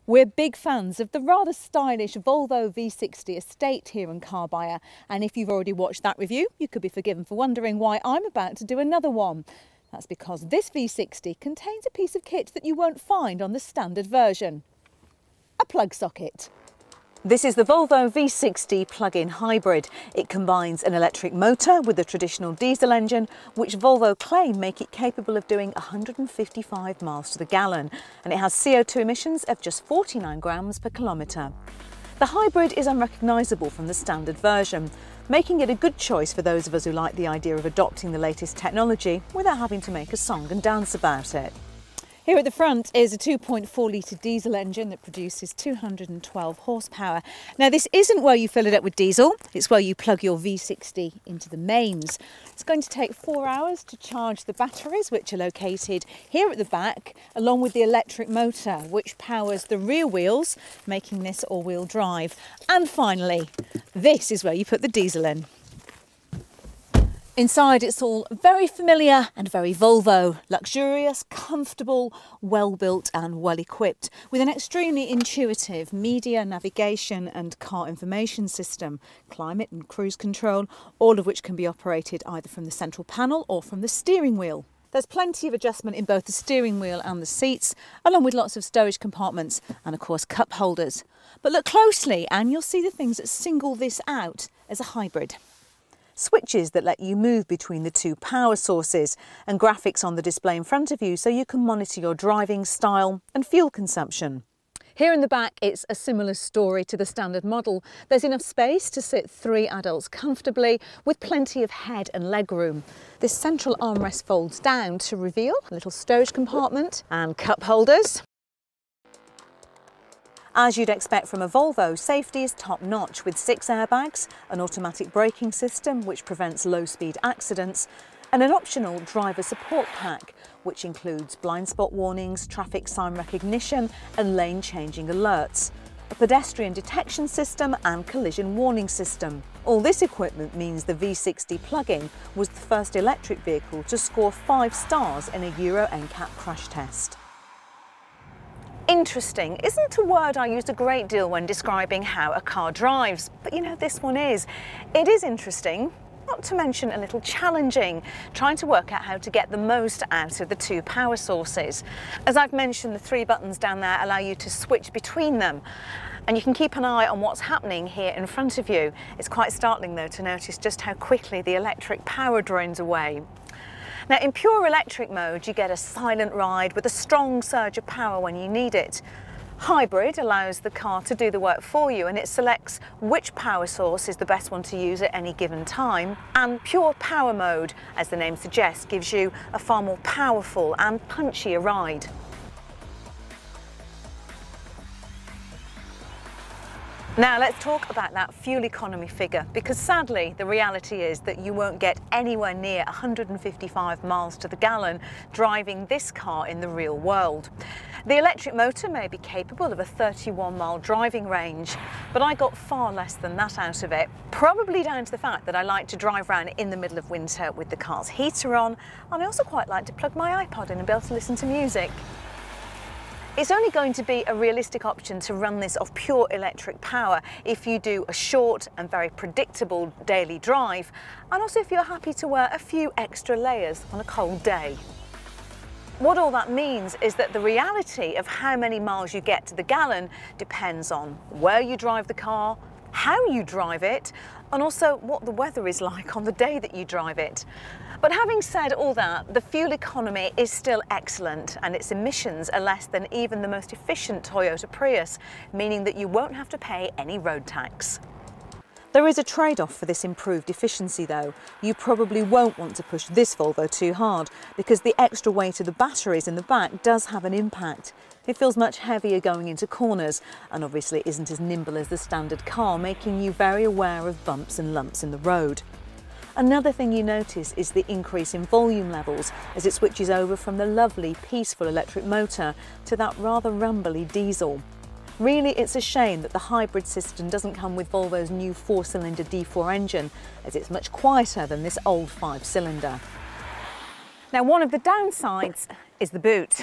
We're big fans of the rather stylish Volvo V60 estate here in Carbuyer, and if you've already watched that review, you could be forgiven for wondering why I'm about to do another one. That's because this V60 contains a piece of kit that you won't find on the standard version. A plug socket. This is the Volvo V60 plug-in hybrid. It combines an electric motor with a traditional diesel engine, which Volvo claim make it capable of doing 155 miles to the gallon, and it has CO2 emissions of just 49 grams per kilometre. The hybrid is unrecognisable from the standard version, making it a good choice for those of us who like the idea of adopting the latest technology without having to make a song and dance about it. Here at the front is a 2.4 litre diesel engine that produces 212 horsepower. Now this isn't where you fill it up with diesel, it's where you plug your V60 into the mains. It's going to take 4 hours to charge the batteries, which are located here at the back, along with the electric motor, which powers the rear wheels, making this all-wheel drive. And finally, this is where you put the diesel in. Inside it's all very familiar and very Volvo, luxurious, comfortable, well built and well equipped, with an extremely intuitive media, navigation and car information system, climate and cruise control, all of which can be operated either from the central panel or from the steering wheel. There's plenty of adjustment in both the steering wheel and the seats, along with lots of stowage compartments and of course cup holders. But look closely and you'll see the things that single this out as a hybrid. Switches that let you move between the two power sources, and graphics on the display in front of you so you can monitor your driving style and fuel consumption. Here in the back it's a similar story to the standard model. There's enough space to sit 3 adults comfortably with plenty of head and leg room. This central armrest folds down to reveal a little stowage compartment and cup holders. As you'd expect from a Volvo, safety is top-notch with 6 airbags, an automatic braking system which prevents low-speed accidents, and an optional driver support pack which includes blind spot warnings, traffic sign recognition and lane-changing alerts, a pedestrian detection system and collision warning system. All this equipment means the V60 Plug-in was the first electric vehicle to score 5 stars in a Euro NCAP crash test. Interesting isn't a word I use a great deal when describing how a car drives, but you know, this one is. It is interesting, not to mention a little challenging, trying to work out how to get the most out of the 2 power sources. As I've mentioned, the 3 buttons down there allow you to switch between them, and you can keep an eye on what's happening here in front of you. It's quite startling though to notice just how quickly the electric power drains away. Now in pure electric mode you get a silent ride with a strong surge of power when you need it. Hybrid allows the car to do the work for you and it selects which power source is the best one to use at any given time. And pure power mode, as the name suggests, gives you a far more powerful and punchier ride. Now let's talk about that fuel economy figure, because sadly the reality is that you won't get anywhere near 155 miles to the gallon driving this car in the real world. The electric motor may be capable of a 31-mile driving range, but I got far less than that out of it, probably down to the fact that I like to drive around in the middle of winter with the car's heater on, and I also quite like to plug my iPod in and be able to listen to music. It's only going to be a realistic option to run this off pure electric power if you do a short and very predictable daily drive, and also if you're happy to wear a few extra layers on a cold day. What all that means is that the reality of how many miles you get to the gallon depends on where you drive the car, how you drive it, and also what the weather is like on the day that you drive it. But having said all that, the fuel economy is still excellent and its emissions are less than even the most efficient Toyota Prius, meaning that you won't have to pay any road tax. There is a trade-off for this improved efficiency though. You probably won't want to push this Volvo too hard because the extra weight of the batteries in the back does have an impact. It feels much heavier going into corners and obviously isn't as nimble as the standard car, making you very aware of bumps and lumps in the road. Another thing you notice is the increase in volume levels as it switches over from the lovely, peaceful electric motor to that rather rumbly diesel. Really, it's a shame that the hybrid system doesn't come with Volvo's new 4-cylinder D4 engine, as it's much quieter than this old 5-cylinder. Now, one of the downsides is the boot.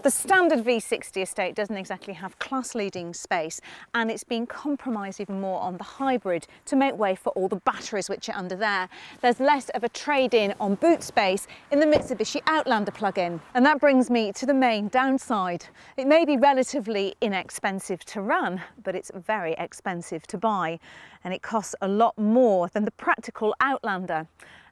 The standard V60 estate doesn't exactly have class-leading space, and it's been compromised even more on the hybrid to make way for all the batteries which are under there. There's less of a trade-in on boot space in the Mitsubishi Outlander plug-in. And that brings me to the main downside. It may be relatively inexpensive to run, but it's very expensive to buy, and it costs a lot more than the practical Outlander.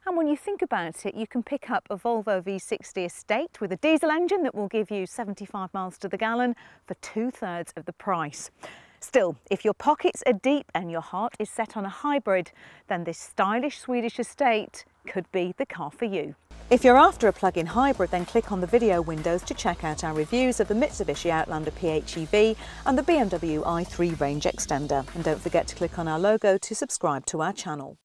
And when you think about it, you can pick up a Volvo V60 estate with a diesel engine that will give you 75 miles to the gallon for 2/3 of the price. Still, if your pockets are deep and your heart is set on a hybrid, then this stylish Swedish estate could be the car for you. If you're after a plug-in hybrid, then click on the video windows to check out our reviews of the Mitsubishi Outlander PHEV and the BMW i3 range extender. And don't forget to click on our logo to subscribe to our channel.